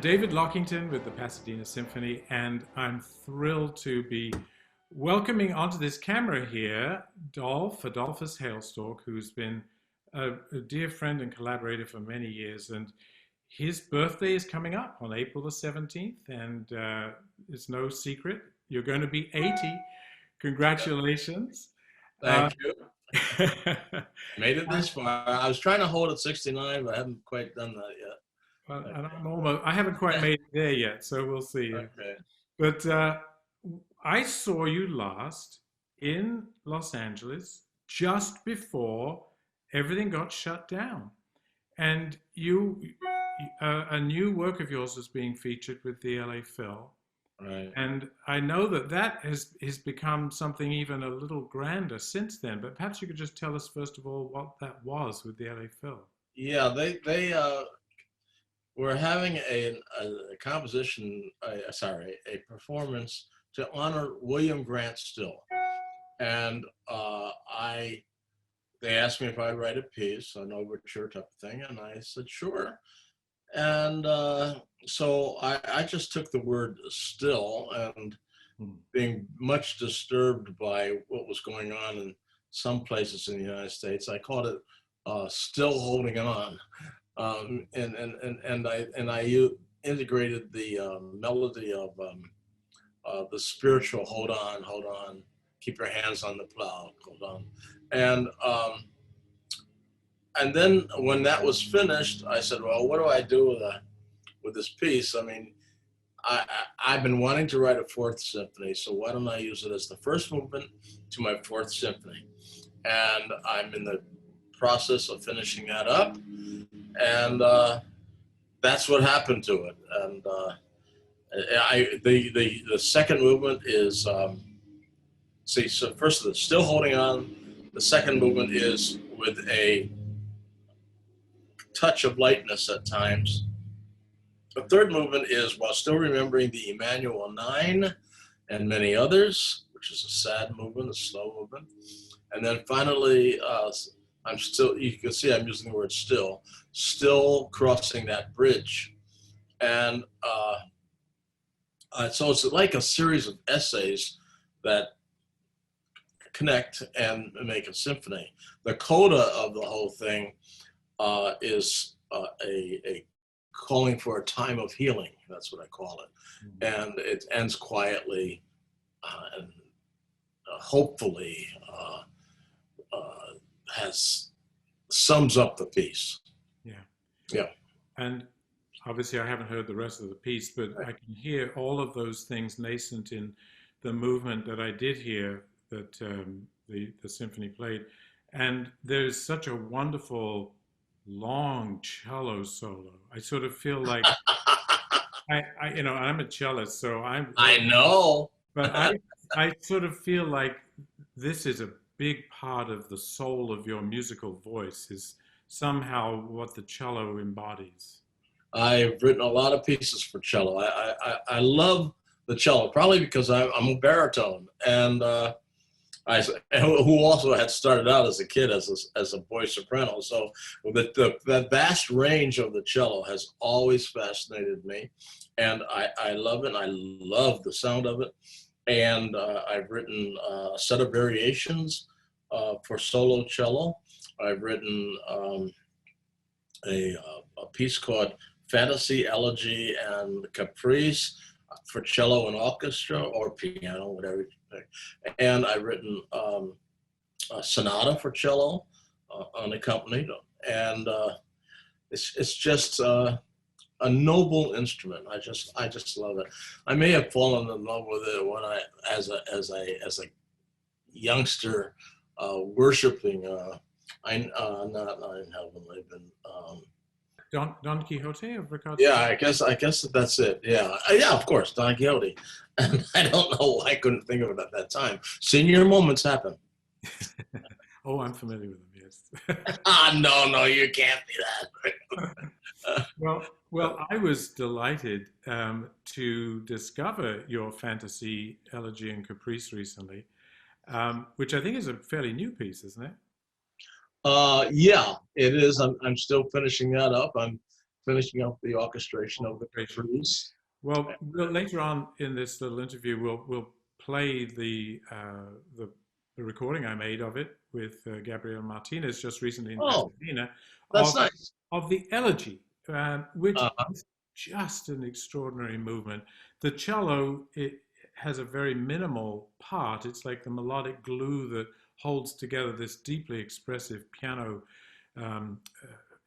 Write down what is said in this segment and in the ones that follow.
David Lockington with the Pasadena Symphony, and I'm thrilled to be welcoming onto this camera here Adolphus Hailstork, who's been a dear friend and collaborator for many years. And his birthday is coming up on April the 17th, and it's no secret, you're going to be 80. Congratulations. Thank you. Made it this far. I was trying to hold at 69, but I haven't quite done that yet. Well, and I haven't quite made it there yet, so we'll see. Okay. But I saw you last in Los Angeles just before everything got shut down. And a new work of yours is being featured with the LA Phil. Right. And I know that has become something even a little grander since then. But perhaps you could just tell us, first of all, what that was with the LA Phil. Yeah, they were having a composition, a performance to honor William Grant Still. And they asked me if I'd write a piece, an overture type of thing, and I said, sure. And so I just took the word still, and being much disturbed by what was going on in some places in the United States, I called it still holding on. And I integrated the melody of the spiritual hold on, keep your hands on the plow, hold on. And then when that was finished, I said, well, what do I do with this piece? I mean, I've been wanting to write a fourth symphony, so why don't I use it as the first movement to my fourth symphony? And I'm in the process of finishing that up, and that's what happened to it. And the second movement is so first it's still holding on. The second movement is with a touch of lightness at times. The third movement is while still remembering the Emmanuel 9 and many others, which is a sad movement, a slow movement. And then finally, I'm still, you can see I'm using the word still crossing that bridge. And so it's like a series of essays that connect and make a symphony. The coda of the whole thing is a calling for a time of healing. That's what I call it. And it ends quietly and hopefully sums up the piece. Yeah. And obviously I haven't heard the rest of the piece, but I can hear all of those things nascent in the movement that I did hear that the symphony played. And there's such a wonderful long cello solo. I sort of feel like I'm a cellist, so I know. But I sort of feel like this is a big part of the soul of your musical voice, is somehow what the cello embodies. I've written a lot of pieces for cello. I love the cello, probably because I'm a baritone, and who also had started out as a kid as a boy soprano. So the vast range of the cello has always fascinated me, and I love it. And I love the sound of it. And I've written a set of variations for solo cello. I've written a piece called Fantasy, Elegy, and Caprice for cello and orchestra or piano, whatever. And I've written a sonata for cello, unaccompanied, and it's just a noble instrument. I just love it. I may have fallen in love with it when as a youngster, worshiping. Not in heaven. I've been. Don Quixote of Ricardo? Yeah, I guess that's it. Yeah, of course, Don Quixote. And I don't know why I couldn't think of it at that time. Senior moments happen. Oh, I'm familiar with them, yes. No, you can't be that. Well, I was delighted to discover your Fantasy, Elegy, and Caprice recently, which I think is a fairly new piece, isn't it? Yeah, it is. I'm still finishing that up. I'm finishing up the orchestration of the piece. Well, later on in this little interview, we'll play the recording I made of it with Gabriel Martinez just recently in Pasadena That's nice. of the elegy, which Uh-huh. is just an extraordinary movement. The cello, it has a very minimal part. It's like the melodic glue that holds together this deeply expressive piano.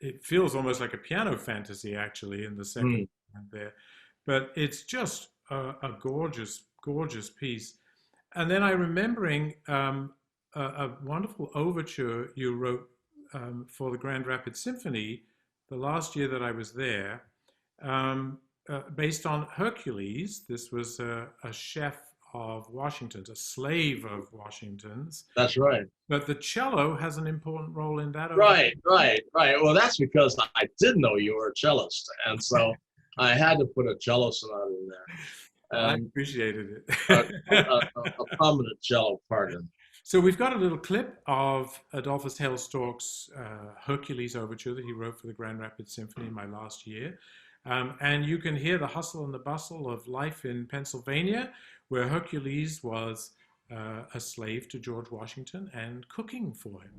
It feels almost like a piano fantasy, actually, in the second movement there. But it's just a gorgeous, gorgeous piece. And then I'm remembering a wonderful overture you wrote for the Grand Rapids Symphony the last year that I was there, based on Hercules. This was a chef of Washington's, a slave of Washington's. That's right. But the cello has an important role in that. Right. Well, that's because I did know you were a cellist, and so I had to put a cello sonata in there. I appreciated it. a prominent cello part in. So we've got a little clip of Adolphus Hailstork's Hercules overture that he wrote for the Grand Rapids Symphony my last year. And you can hear the hustle and the bustle of life in Pennsylvania, where Hercules was a slave to George Washington and cooking for him.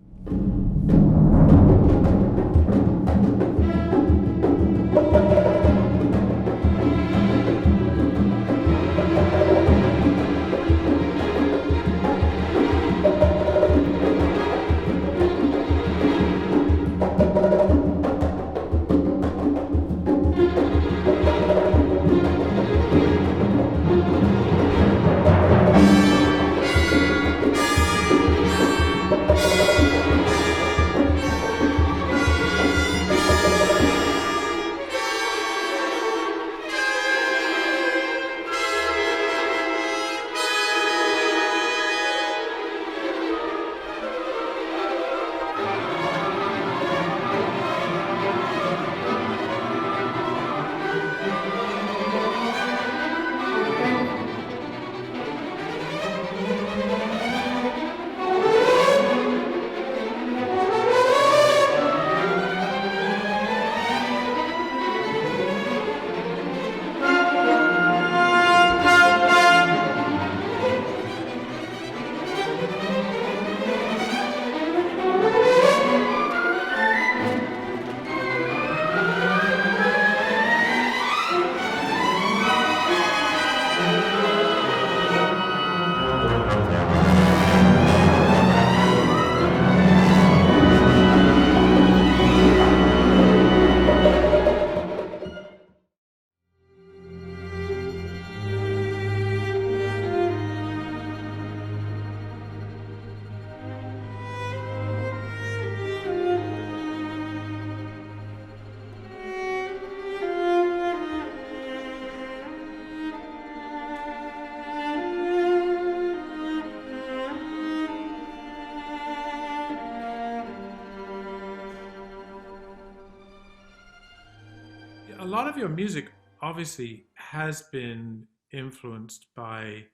A lot of your music obviously has been influenced by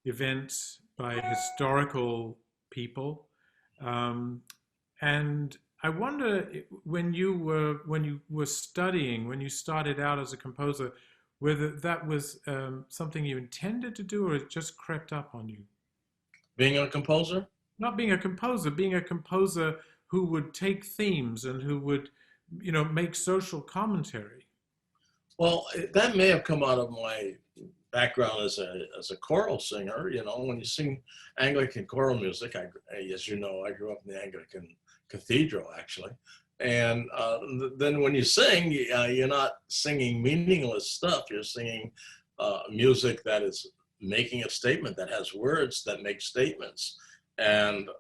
events, by historical people, and I wonder when you were studying, when you started out as a composer, whether that was something you intended to do, or it just crept up on you. Being a composer? Not being a composer, being a composer who would take themes and who would, make social commentary. Well, that may have come out of my background as a choral singer. When you sing Anglican choral music, as you know, I grew up in the Anglican cathedral, actually. And then when you sing, you're not singing meaningless stuff. You're singing music that is making a statement, that has words that make statements. And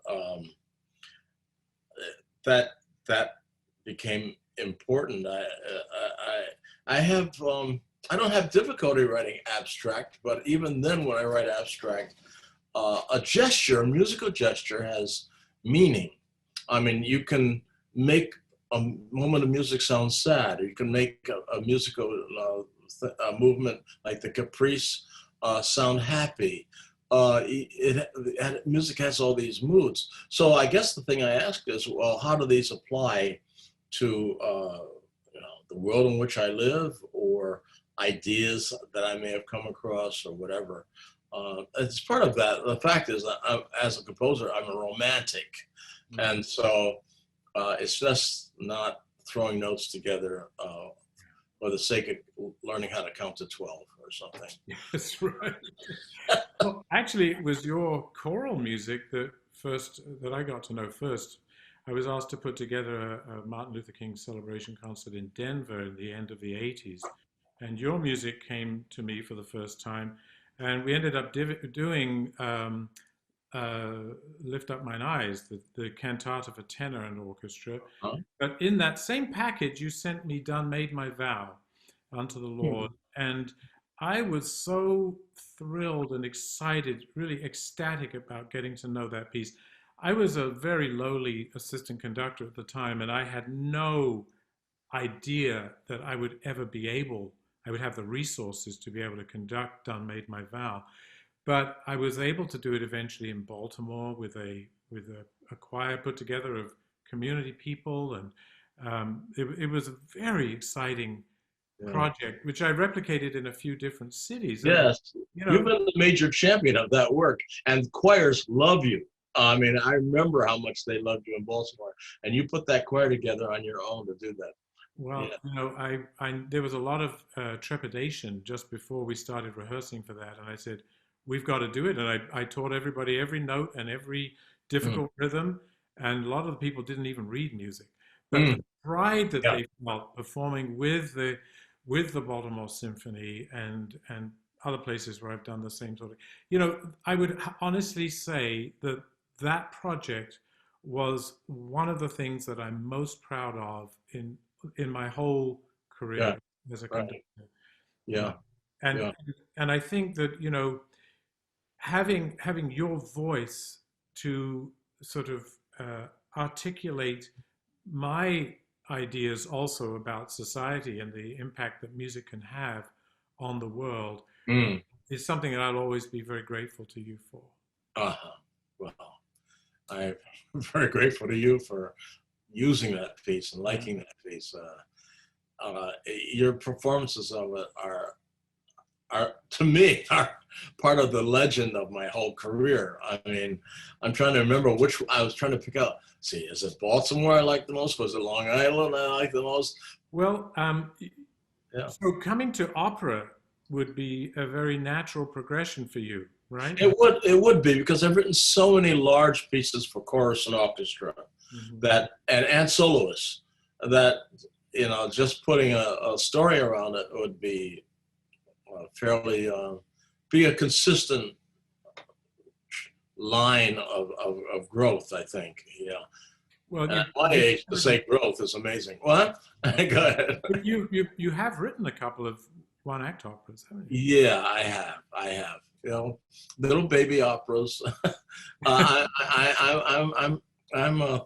that became important. I don't have difficulty writing abstract, but even then when I write abstract, a musical gesture has meaning. I mean, you can make a moment of music sound sad, or you can make a musical movement like the caprice sound happy. Music has all these moods. So I guess the thing I ask is, well, how do these apply to the world in which I live, or ideas that I may have come across, or whatever. It's part of that. The fact is that as a composer, I'm a romantic. And so it's just not throwing notes together for the sake of learning how to count to 12 or something. That's right. Well, actually, it was your choral music that I got to know first. I was asked to put together a Martin Luther King celebration concert in Denver in the end of the 80s. And your music came to me for the first time. And we ended up doing Lift Up Mine Eyes, the cantata for tenor and orchestra. Huh? But in that same package, you sent me Done Made My Vow unto the Lord. And I was so thrilled and excited, really ecstatic about getting to know that piece. I was a very lowly assistant conductor at the time, and I had no idea that I would ever I would have the resources to be able to conduct Done Made My Vow. But I was able to do it eventually in Baltimore with a choir put together of community people, and it was a very exciting project, which I replicated in a few different cities. Yes, you've been the major champion of that work, and choirs love you. I mean, I remember how much they loved you in Baltimore, and you put that choir together on your own to do that. Well, there was a lot of trepidation just before we started rehearsing for that, and I said, we've got to do it. And I taught everybody every note and every difficult rhythm, and a lot of the people didn't even read music. But the pride that they felt performing with the Baltimore Symphony and other places where I've done the same sort of, I would honestly say that project was one of the things that I'm most proud of in my whole career as a conductor. And I think that, having your voice to sort of articulate my ideas also about society and the impact that music can have on the world is something that I'll always be very grateful to you for. Well, I'm very grateful to you for using that piece and liking that piece. Your performances of it are to me are part of the legend of my whole career. I mean, I'm trying to remember which I was trying to pick out. See, is it Baltimore I like the most? Was it Long Island I like the most? Well, so coming to opera would be a very natural progression for you, right? It would be, because I've written so many large pieces for chorus and orchestra that and soloists that just putting a story around it would be fairly be a consistent line of growth, I think. Well, at my age, to say growth is amazing. What? Go ahead. But you have written a couple of one-act operas, haven't you? Yeah, I have. Little baby operas. I'm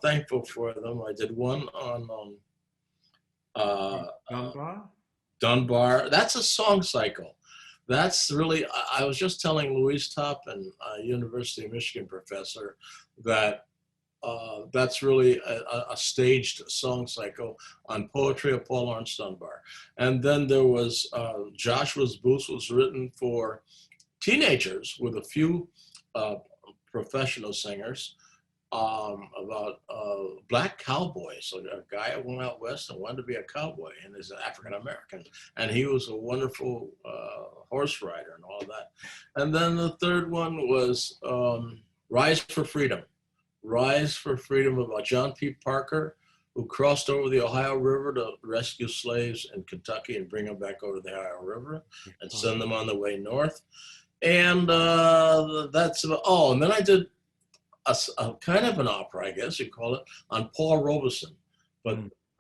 thankful for them. I did one on Dunbar. That's a song cycle. That's really, I was just telling Louise Toppin, a University of Michigan professor, that that's really a staged song cycle on poetry of Paul Laurence Dunbar. And then there was Joshua's Booth was written for teenagers with a few professional singers about black cowboys. So a guy went out west and wanted to be a cowboy, and is an African American, and he was a wonderful horse rider and all that. And then the third one was Rise for Freedom. Rise for Freedom, about John P. Parker, who crossed over the Ohio River to rescue slaves in Kentucky and bring them back over the Ohio River and send them on the way north. And that's about, and then I did a kind of an opera, I guess you call it, on Paul Robeson. But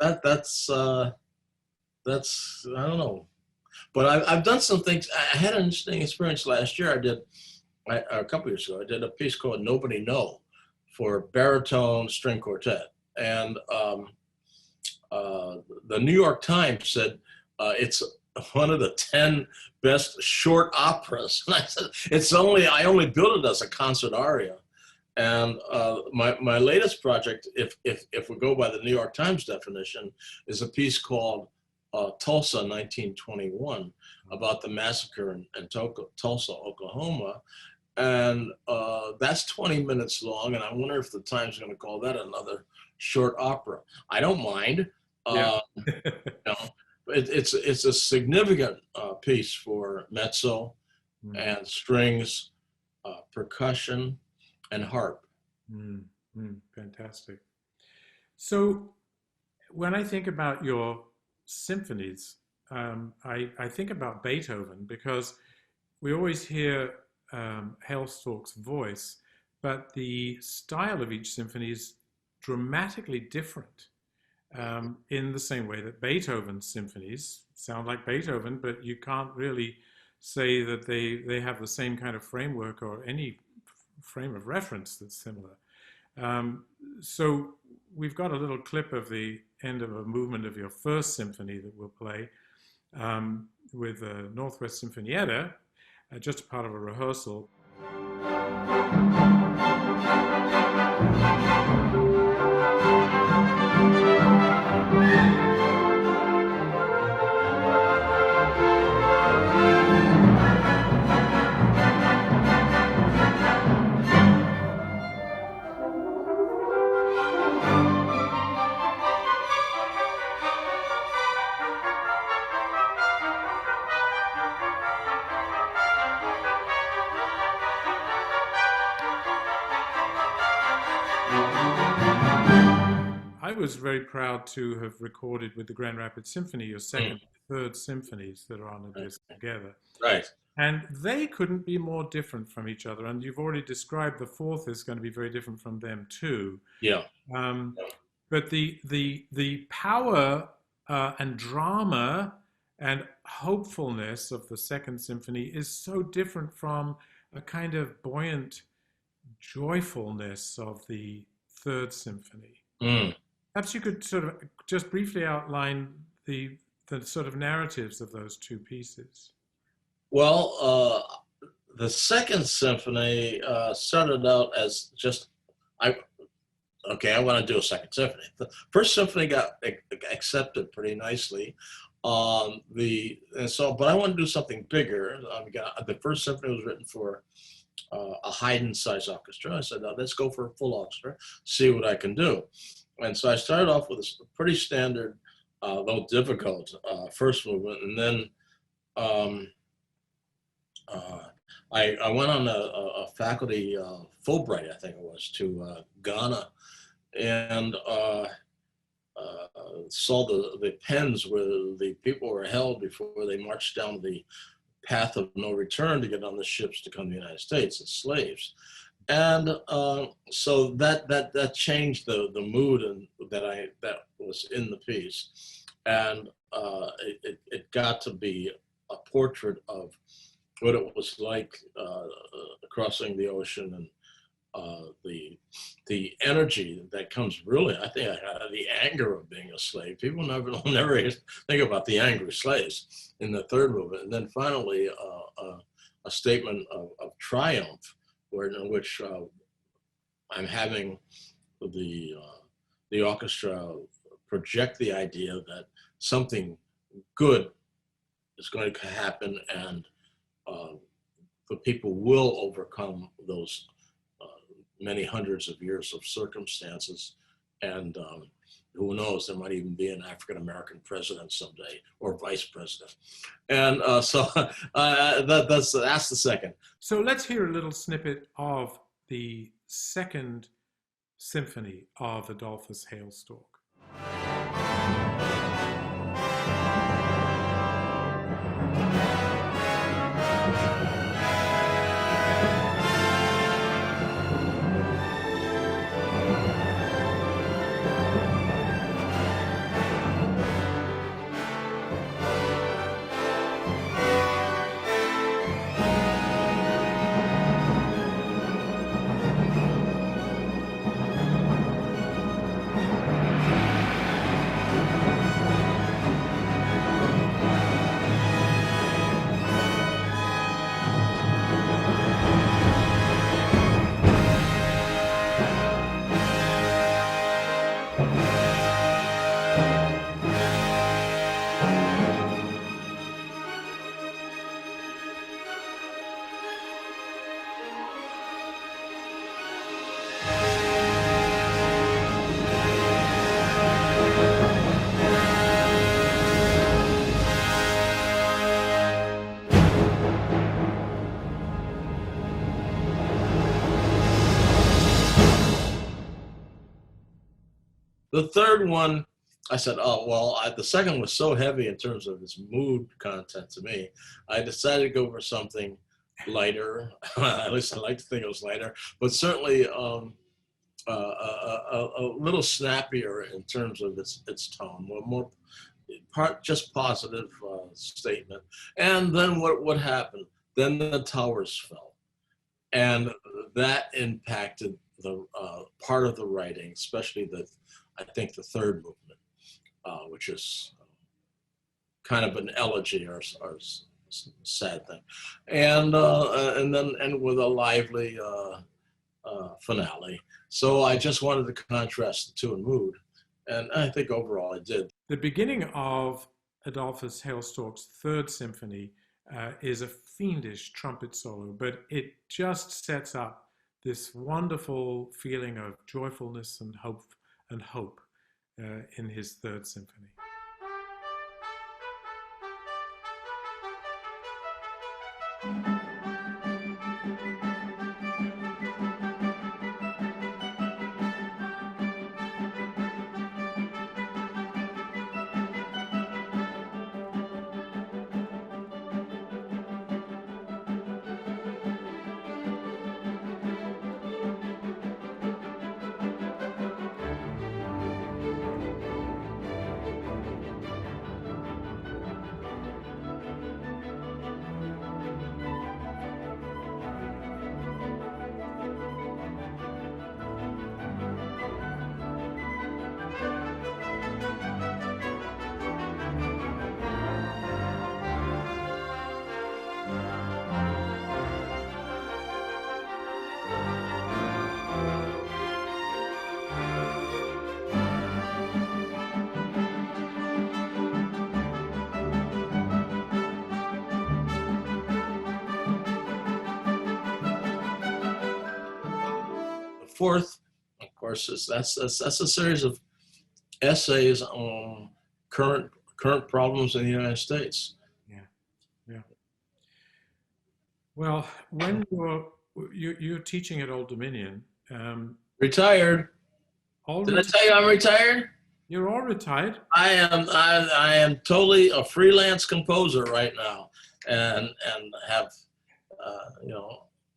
that's I don't know. But I've done some things. I had an interesting experience last year. A couple years ago, I did a piece called Nobody Know for baritone string quartet. And the New York Times said it's one of the 10 best short operas. And I said, I only built it as a concert aria. And my latest project, if we go by the New York Times definition, is a piece called Tulsa, 1921, about the massacre in Tulsa, Oklahoma. And that's 20 minutes long, and I wonder if the Times is going to call that another short opera. I don't mind. Yeah. You know, it's a significant piece for mezzo and strings, percussion, and harp. Fantastic. So when I think about your symphonies, I think about Beethoven, because we always hear Hailstork's voice, but the style of each symphony is dramatically different, in the same way that Beethoven's symphonies sound like Beethoven, but you can't really say that they have the same kind of framework or any frame of reference that's similar. So we've got a little clip of the end of a movement of your first symphony that we'll play, with the Northwest Sinfonietta, just a part of a rehearsal. I was very proud to have recorded with the Grand Rapids Symphony your second and third symphonies that are on the disc together. Right. And they couldn't be more different from each other. And you've already described the fourth is going to be very different from them too. Yeah. But the power and drama and hopefulness of the second symphony is so different from a kind of buoyant joyfulness of the third symphony. Perhaps you could sort of just briefly outline the sort of narratives of those two pieces. Well, the second symphony started out as just, I want to do a second symphony. The first symphony got accepted pretty nicely. But I want to do something bigger. The first symphony was written for a Haydn-sized orchestra. I said, let's go for a full orchestra, see what I can do. And so I started off with a pretty standard, though difficult, first movement, and then I went on a faculty Fulbright, I think it was, to Ghana, and saw the pens where the people were held before they marched down the path of no return to get on the ships to come to the United States as slaves. And so that changed the mood and that was in the piece, and it got to be a portrait of what it was like crossing the ocean, and the energy that comes really, I think, out of the anger of being a slave. People never think about the angry slaves in the third movement, and then finally a statement of triumph, in which I'm having the orchestra project the idea that something good is going to happen, and the people will overcome those many hundreds of years of circumstances, and who knows, there might even be an African-American president someday, or vice president. And so that's the second. So let's hear a little snippet of the second symphony of Adolphus Hailstork. The third one, I said, oh, well, the second was so heavy in terms of its mood content to me. I decided to go for something lighter. At least I like to think it was lighter, but certainly a little snappier in terms of its tone, more just positive statement. And then what happened? Then the towers fell, and that impacted the part of the writing, especially I think the third movement, which is kind of an elegy or sad thing, and then end with a lively finale. So I just wanted to contrast the two in mood, and I think overall I did. The beginning of Adolphus Hailstork's Third Symphony is a fiendish trumpet solo, but it just sets up this wonderful feeling of joyfulness and hope in his Third Symphony. Fourth, of course, that's a series of essays on current problems in the United States. Yeah. Well, when you're teaching at Old Dominion, Retired. Did I tell you I'm retired? You're all retired. I am totally a freelance composer right now, and have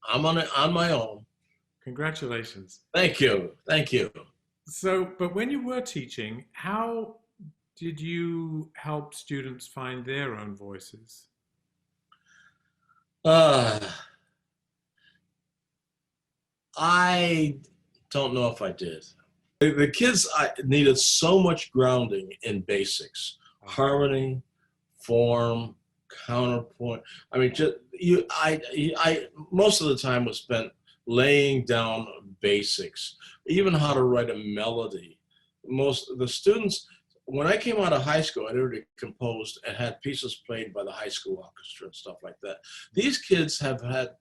I'm on my own. Congratulations. Thank you. So, but when you were teaching, how did you help students find their own voices? I don't know if I did. The kids needed so much grounding in basics, harmony, form, counterpoint. I mean, I most of the time was spent laying down basics, even how to write a melody. Most of the students, when I came out of high school, I'd already composed and had pieces played by the high school orchestra and stuff like that. These kids have had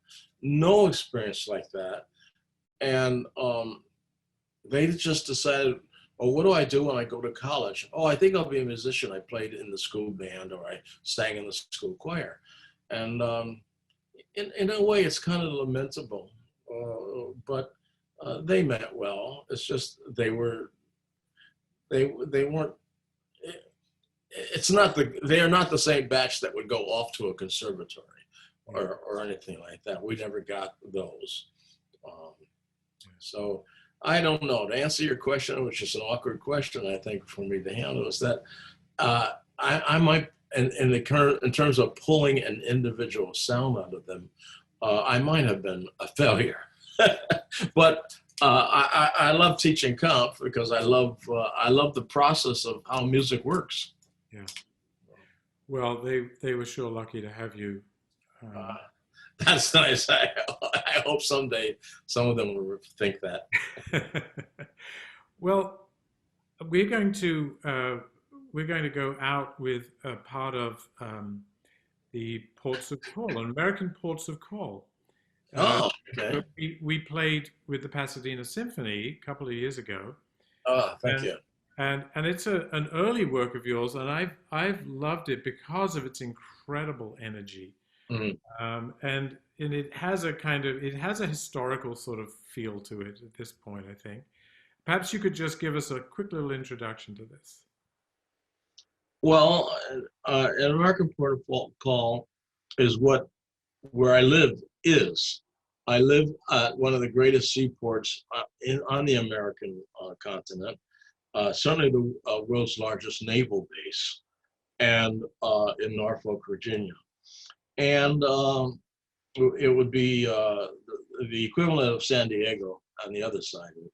no experience like that. And they just decided, oh, what do I do when I go to college? Oh, I think I'll be a musician. I played in the school band, or I sang in the school choir. And in a way, it's kind of lamentable. But they meant well. It's just they weren't. They are not the same batch that would go off to a conservatory or anything like that. We never got those. So I don't know. To answer your question, which is an awkward question, I think, for me to handle, is that I might, in terms of pulling an individual sound out of them, I might have been a failure. But I love teaching comp because I love the process of how music works. Yeah. Well, they were sure lucky to have you. That's nice. I hope someday some of them will think that. Well, we're going to go out with a part of the Ports of Call, American Ports of Call. Oh, okay. We played with the Pasadena Symphony a couple of years ago. Oh, thank you. And it's an early work of yours, and I've loved it because of its incredible energy. Mm-hmm. And it has a historical sort of feel to it at this point, I think. Perhaps you could just give us a quick little introduction to this. Well, an American port of call is where I live is. I live at one of the greatest seaports on the American continent, certainly the world's largest naval base, and in Norfolk, Virginia. And it would be the equivalent of San Diego on the other side of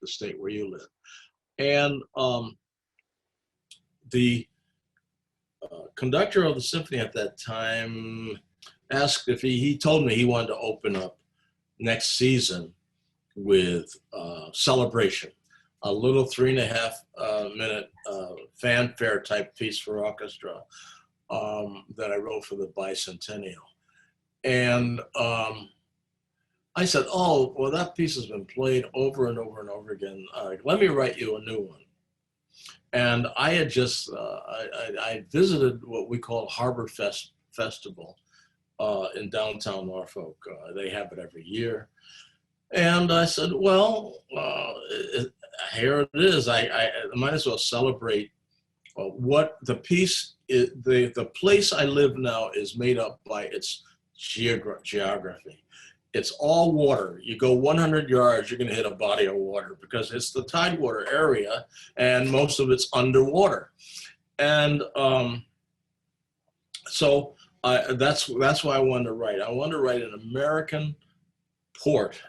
the state where you live. And the conductor of the symphony at that time asked if he told me he wanted to open up next season with Celebration, a little 3.5 minute fanfare type piece for orchestra that I wrote for the bicentennial. And I said, oh, well, that piece has been played over and over and over again. Let me write you a new one. And I had just, I visited what we call Harbor Festival in downtown Norfolk. They have it every year. And I said, well, here it is. I might as well celebrate what the piece is. The place I live now is made up by its geography. It's all water. You go 100 yards, you're going to hit a body of water because it's the tidewater area and most of it's underwater. And so that's why I wanted to write. I wanted to write an American port,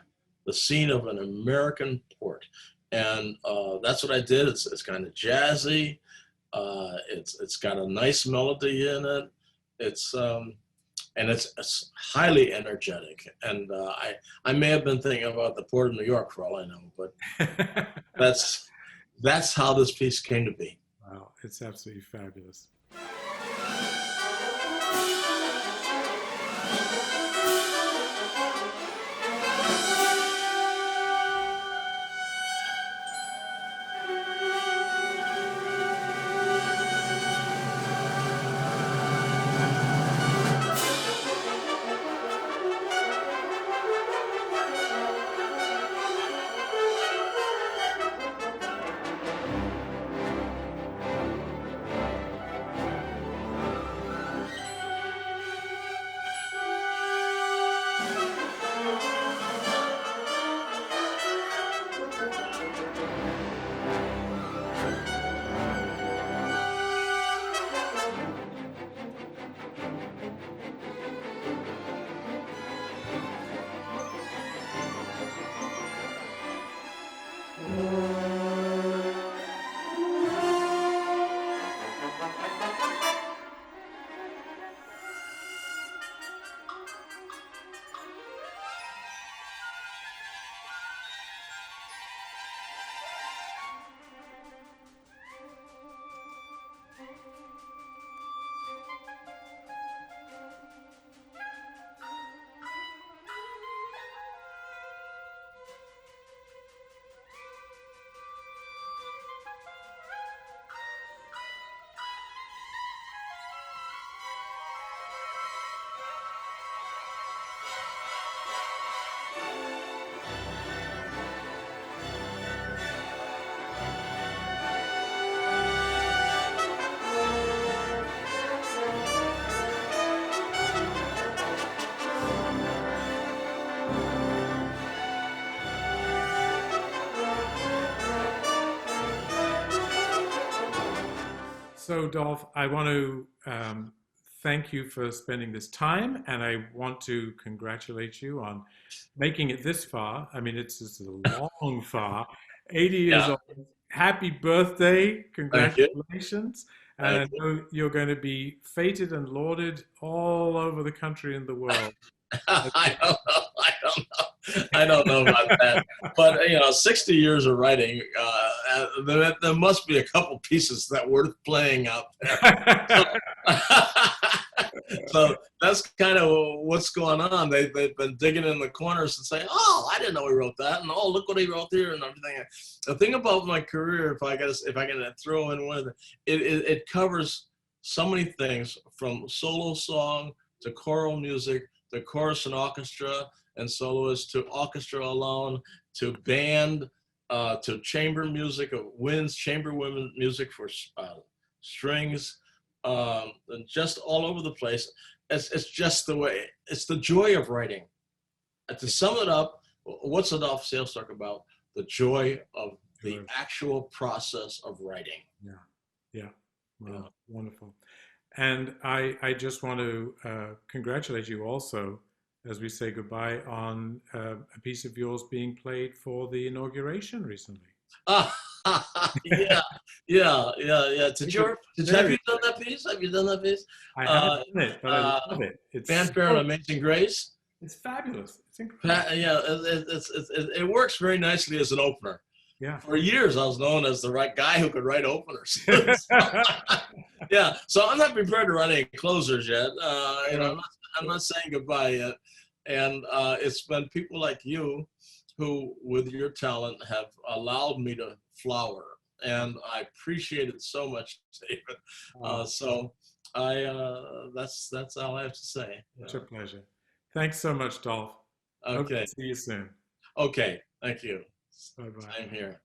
the scene of an American port. And that's what I did. It's kind of jazzy. It's got a nice melody in it. And it's highly energetic. And I may have been thinking about the Port of New York for all I know, but that's how this piece came to be. Wow, it's absolutely fabulous. So, Dolph, I want to thank you for spending this time, and I want to congratulate you on making it this far. I mean, it's just a long far. 80 years Yeah, old. Happy birthday. thank you. Congratulations. And Thank I know you're going to be feted and lauded all over the country and the world. I don't know. I don't know about that. But 60 years of writing, there must be a couple pieces that worth playing out there. So that's kind of what's going on. They've been digging in the corners and saying, "Oh, I didn't know he wrote that," and "Oh, look what he wrote here," and everything. The thing about my career, if I can throw in one of it covers so many things from solo song to choral music, to chorus and orchestra and soloist, to orchestra alone, to band, to chamber music, of winds, chamber women music for strings, and just all over the place. It's just the way, it's the joy of writing. And to sum it up, what's Adolphus Hailstork about? The joy of the actual process of writing. Yeah, yeah, well, wonderful. And I just want to congratulate you also, as we say goodbye, on a piece of yours being played for the inauguration recently. Yeah. Have you done that piece? Have you done that piece? I haven't done it, but I love it. It's Fanfare and Amazing Grace. It's fabulous. It's incredible. Yeah, it works very nicely as an opener. Yeah. For years, I was known as the right guy who could write openers. Yeah, so I'm not prepared to write any closers yet. I'm not saying goodbye yet. And it's been people like you who, with your talent, have allowed me to flower. And I appreciate it so much, David. So that's all I have to say. Such a pleasure. Thanks so much, Dolph. Okay. See you soon. Okay. Thank you. Bye-bye. Same here.